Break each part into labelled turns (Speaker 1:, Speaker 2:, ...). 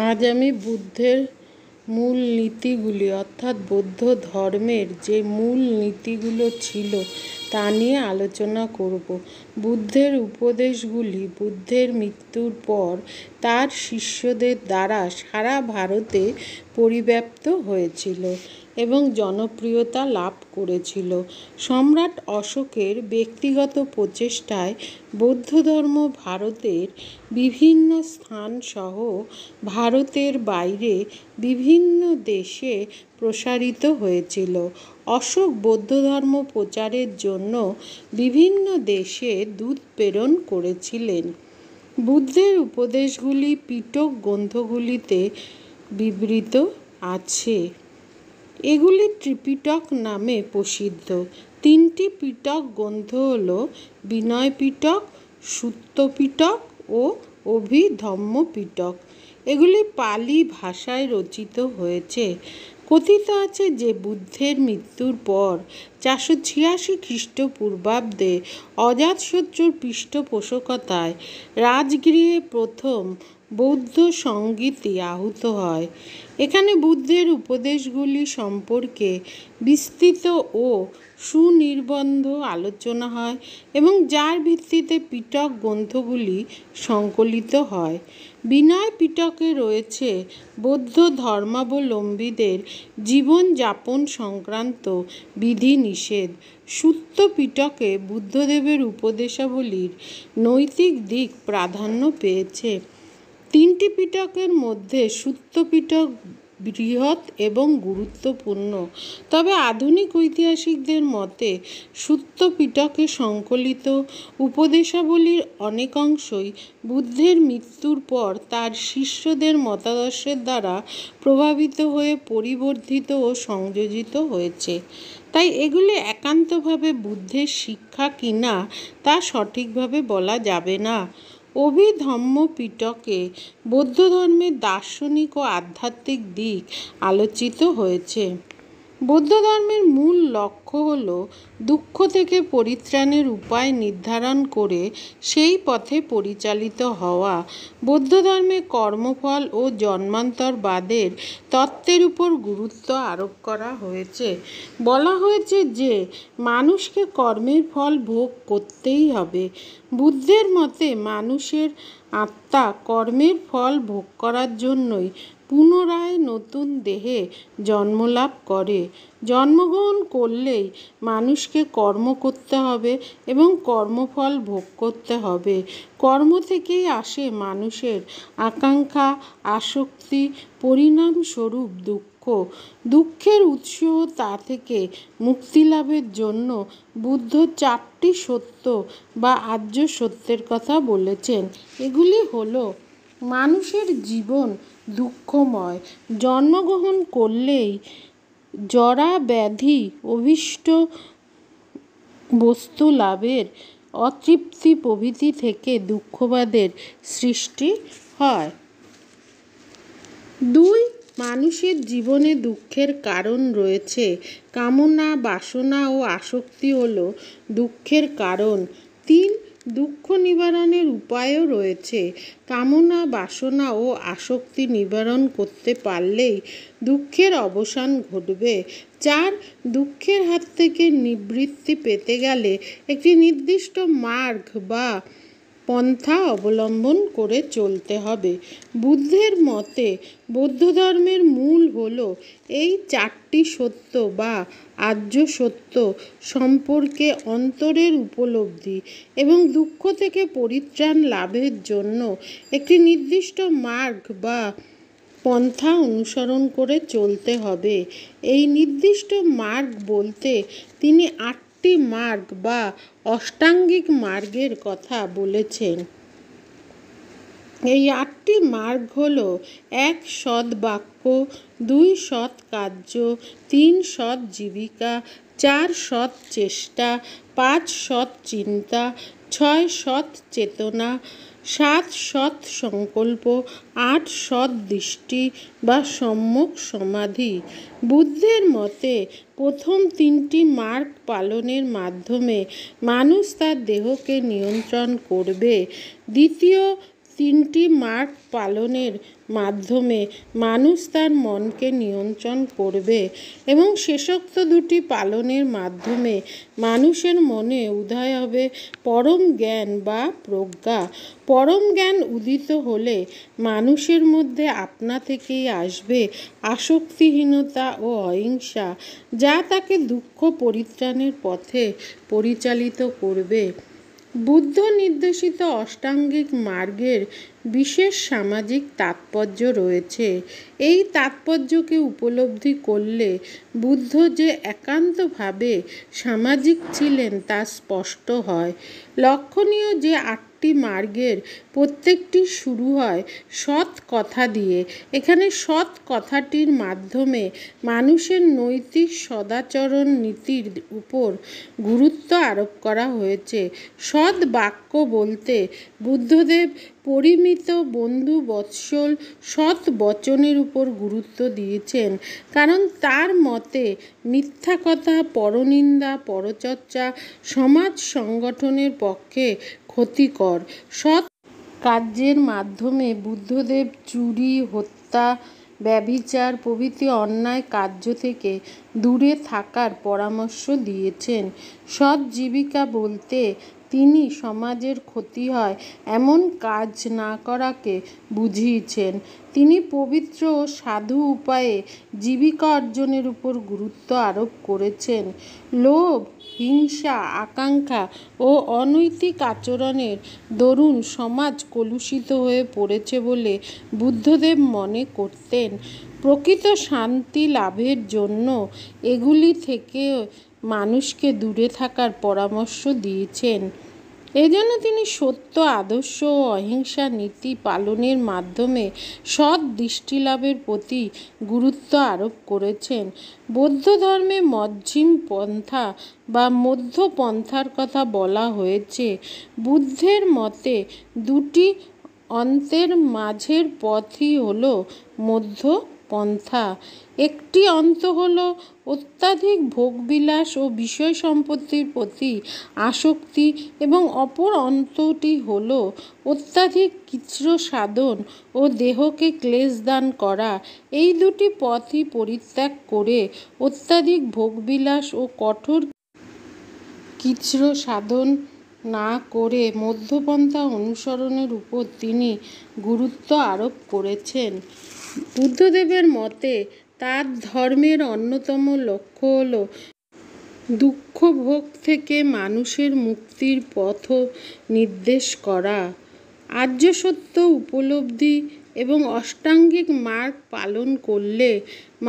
Speaker 1: আজ আমি বুদ্ধের মূল নীতিগুলি অর্থাৎ বৌদ্ধ ধর্মের যে মূল নীতিগুলো ছিল তা নিয়ে আলোচনা করব। বুদ্ধের উপদেশগুলি বুদ্ধের মৃত্যুর পর তার শিষ্যদের দ্বারা সারা ভারতে পরিব্যাপ্ত হয়েছিল এবং জনপ্রিয়তা লাভ করেছিল। সম্রাট অশোকের ব্যক্তিগত প্রচেষ্টায় বৌদ্ধ ধর্ম ভারতের বিভিন্ন স্থানসহ ভারতের বাইরে বিভিন্ন দেশে প্রসারিত হয়েছিল। অশোক বৌদ্ধ ধর্ম প্রচারের জন্য বিভিন্ন দেশে দূত প্রেরণ করেছিলেন। বুদ্ধের উপদেশগুলি পিটক গ্রন্থগুলিতে বিবৃত আছে। এগুলি ত্রিপিটক নামে প্রসিদ্ধ। তিনটি পিটক গ্রন্থ হল বিনয় পিটক, সুত্ত পিটক ও অভিধম্ম পিটক। এগুলি পালি ভাষায় রচিত হয়েছে। কথিত আছে যে বুদ্ধের মৃত্যুর পর 486 খ্রিস্টপূর্বাব্দে অজাতশত্রুর পৃষ্ঠপোষকতায় রাজগৃহে প্রথম বৌদ্ধ সংগীতি আহুত হয়। এখানে বুদ্ধের উপদেশগুলি সম্পর্কে বিস্তৃত ও সুনির্বন্ধ আলোচনা হয় এবং যার ভিত্তিতে পিটক গ্রন্থগুলি সংকলিত হয়। বিনয় পিটকে রয়েছে বৌদ্ধ ধর্মাবলম্বীদের জীবনযাপন সংক্রান্ত বিধিনিষেধ। সুত্ত পিটকে বুদ্ধদেবের উপদেশাবলীর নৈতিক দিক প্রাধান্য পেয়েছে। তিনটি পিটকের মধ্যে সুত্ত পিটক বৃহৎ এবং গুরুত্বপূর্ণ, তবে আধুনিক ঐতিহাসিকদের মতে সুত্ত পিটকে সংকলিত উপদেশাবলীর অনেকাংশই বুদ্ধের মৃত্যুর পর তার শিষ্যদের মতাদর্শের দ্বারা প্রভাবিত হয়ে পরিবর্ধিত ও সংযোজিত হয়েছে। তাই এগুলি একান্তভাবে বুদ্ধের শিক্ষা কিনা তা সঠিকভাবে বলা যাবে না। অভিধম্ম পিটকে বৌদ্ধ ধর্মের দার্শনিক ও আধ্যাত্মিক দিক আলোচিত হয়েছে। বৌদ্ধ ধর্মের মূল লক্ষ্য হল দুঃখ থেকে পরিত্রাণের উপায় নির্ধারণ করে সেই পথে পরিচালিত হওয়া। বৌদ্ধ ধর্মে কর্মফল ও জন্মান্তরবাদের তত্ত্বের উপর গুরুত্ব আরোপ করা হয়েছে। বলা হয়েছে যে মানুষকে কর্মের ফল ভোগ করতেই হবে। বুদ্ধের মতে মানুষের আত্মা কর্মের ফল ভোগ করার জন্যই পুনরায় নতুন দেহে জন্মলাভ করে। জন্মগ্রহণ করলেই মানুষকে কর্ম করতে হবে এবং কর্মফল ভোগ করতে হবে। কর্ম থেকেই আসে মানুষের আকাঙ্ক্ষা, আসক্তি, পরিণামস্বরূপ দুঃখ। দুঃখের উৎস তা থেকে মুক্তিলাভের জন্য বুদ্ধ 4টি সত্য বা আর্য সত্যের কথা বলেছেন। এগুলি হল: মানুষের জীবন দুঃখময়। জন্মগ্রহণ করলেই জরা ব্যাধি, অভীষ্ট বস্তু লাভের অতৃপ্তি প্রভৃতি থেকে দুঃখবাদের সৃষ্টি হয়। 2. মানুষের জীবনে দুঃখের কারণ রয়েছে। কামনা, বাসনা ও আসক্তি হল দুঃখের কারণ। 3. দুঃখ নিবারণের উপায়ও রয়েছে। কামনা, বাসনা ও আসক্তি নিবারণ করতে পারলেই দুঃখের অবসান ঘটবে। 4. দুঃখের হাত থেকে নিবৃত্তি পেতে গেলে একটি নির্দিষ্ট মার্গ বা পন্থা অবলম্বন করে চলতে হবে। বুদ্ধের মতে বৌদ্ধ ধর্মের মূল হল এই 4টি সত্য বা আর্য সত্য সম্পর্কে অন্তরের উপলব্ধি এবং দুঃখ থেকে পরিত্রাণ লাভের জন্য একটি নির্দিষ্ট মার্গ বা পন্থা অনুসরণ করে চলতে হবে। এই নির্দিষ্ট মার্গ বলতে তিনি 8টি মার্গ বা অষ্টাঙ্গিক মার্গের কথা বলেছেন। এই 8টি মার্গ হল: 1. সৎ বাক্য, 2. সৎ কার্য, 3. সৎ জীবিকা, 4. সৎ চেষ্টা, 5. সৎ চিন্তা, 6. সৎ চেতনা, 7. সৎ সংকল্প, 8. সৎ দৃষ্টি বা সম্যক সমাধি। বুদ্ধের মতে প্রথম 3টি মার্গ পালনের মাধ্যমে মানুষ তার দেহকে নিয়ন্ত্রণ করবে। দ্বিতীয় তিনটি মার্গ পালনের মাধ্যমে মানুষ তার মনকে নিয়ন্ত্রণ করবে এবং শেষোক্ত দুটি পালনের মাধ্যমে মানুষের মনে উদয় হবে পরম জ্ঞান বা প্রজ্ঞা। পরম জ্ঞান উদিত হলে মানুষের মধ্যে আপনা থেকেই আসবে আসক্তিহীনতা ও অহিংসা, যা তাকে দুঃখ পরিত্রাণের পথে পরিচালিত করবে। বুদ্ধ নির্দেশিত অষ্টাঙ্গিক মার্গের বিশেষ সামাজিক তাৎপর্য রয়েছে। এই তাৎপর্যকে উপলব্ধি করলে বুদ্ধ যে একান্তভাবে সামাজিক ছিলেন তা স্পষ্ট হয়। লক্ষণীয় যে 8টি মার্গের প্রত্যেকটি শুরু হয় সৎ কথা দিয়ে। এখানে সৎ কথাটির মাধ্যমে মানুষের নৈতিক সদাচরণ নীতির উপর গুরুত্ব আরোপ করা হয়েছে। সৎ বাক্য বলতে বুদ্ধদেব পরিমিত বন্ধু বৎসল সৎ বচনের উপর গুরুত্ব দিয়েছেন, কারণ তার মতে মিথ্যা কথা, পরনিন্দা, পরচর্চা সমাজ সংগঠনের পক্ষে ক্ষতিকর। সৎ কার্যের মাধ্যমে বুদ্ধদেব চুরি, হত্যা, ব্যভিচার প্রভৃতি অন্যায় কার্য থেকে দূরে থাকার পরামর্শ দিয়েছেন। সৎ জীবিকা বলতে তিনি সমাজের ক্ষতি হয় এমন কাজ না করাকে বুঝিয়েছেন। তিনি পবিত্র ও সাধু উপায়ে জীবিকা অর্জনের উপর গুরুত্ব আরোপ করেছেন। লোভ, হিংসা, আকাঙ্ক্ষা ও অনৈতিক আচরণের দরুন সমাজ কলুষিত হয়ে পড়েছে বলে বুদ্ধদেব মনে করতেন। প্রকৃত শান্তি লাভের জন্য এগুলি থেকে মানুষকে দূরে থাকার পরামর্শ দিয়েছেন। এজন্য তিনি সত্য, আদর্শ ও অহিংসা নীতি পালনের মাধ্যমে সৎ দৃষ্টিলাভের প্রতি গুরুত্ব আরোপ করেছেন। বৌদ্ধ ধর্মে মধ্যম পন্থা বা মধ্য পন্থার কথা বলা হয়েছে। বুদ্ধের মতে দুটি অন্তের মাঝের পথই হল মধ্য পন্থা। একটি অন্ত হল অত্যাধিক ভোগবিলাস ও বিষয় সম্পত্তির প্রতি আসক্তি এবং অপর অন্তটি হল অত্যাধিক কৃচ্ছ সাধন ও দেহকে ক্লেশ দান করা। এই দুটি পথই পরিত্যাগ করে অত্যাধিক ভোগবিলাস ও কঠোর কৃচ্ছ সাধন না করে মধ্যপন্থা অনুসরণের উপর তিনি গুরুত্ব আরোপ করেছেন। বুদ্ধদেবের মতে তার ধর্মের অন্যতম লক্ষ্য হল দুঃখ ভোগ থেকে মানুষের মুক্তির পথ নির্দেশ করা। আর্য সত্য উপলব্ধি এবং অষ্টাঙ্গিক মার্গ পালন করলে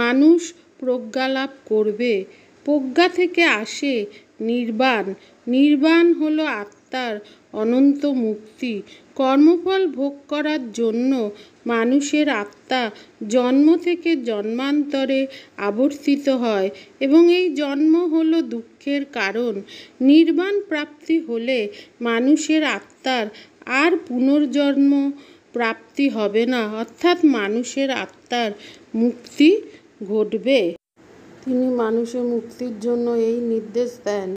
Speaker 1: মানুষ প্রজ্ঞালাভ করবে। প্রজ্ঞা থেকে আসে নির্বাণ। নির্বাণ হল আত্মার অনন্ত মুক্তি। কর্মফল ভোগ করার জন্য মানুষের আত্মা জন্ম থেকে জন্মান্তরে আবর্তিত হয় এবং এই জন্ম হল দুঃখের কারণ। নির্বাণ প্রাপ্তি হলে মানুষের আত্মার আর পুনর্জন্ম প্রাপ্তি হবে না, অর্থাৎ মানুষের আত্মার মুক্তি ঘটবে। তিনি মানুষের মুক্তির জন্য এই নির্দেশ দেন।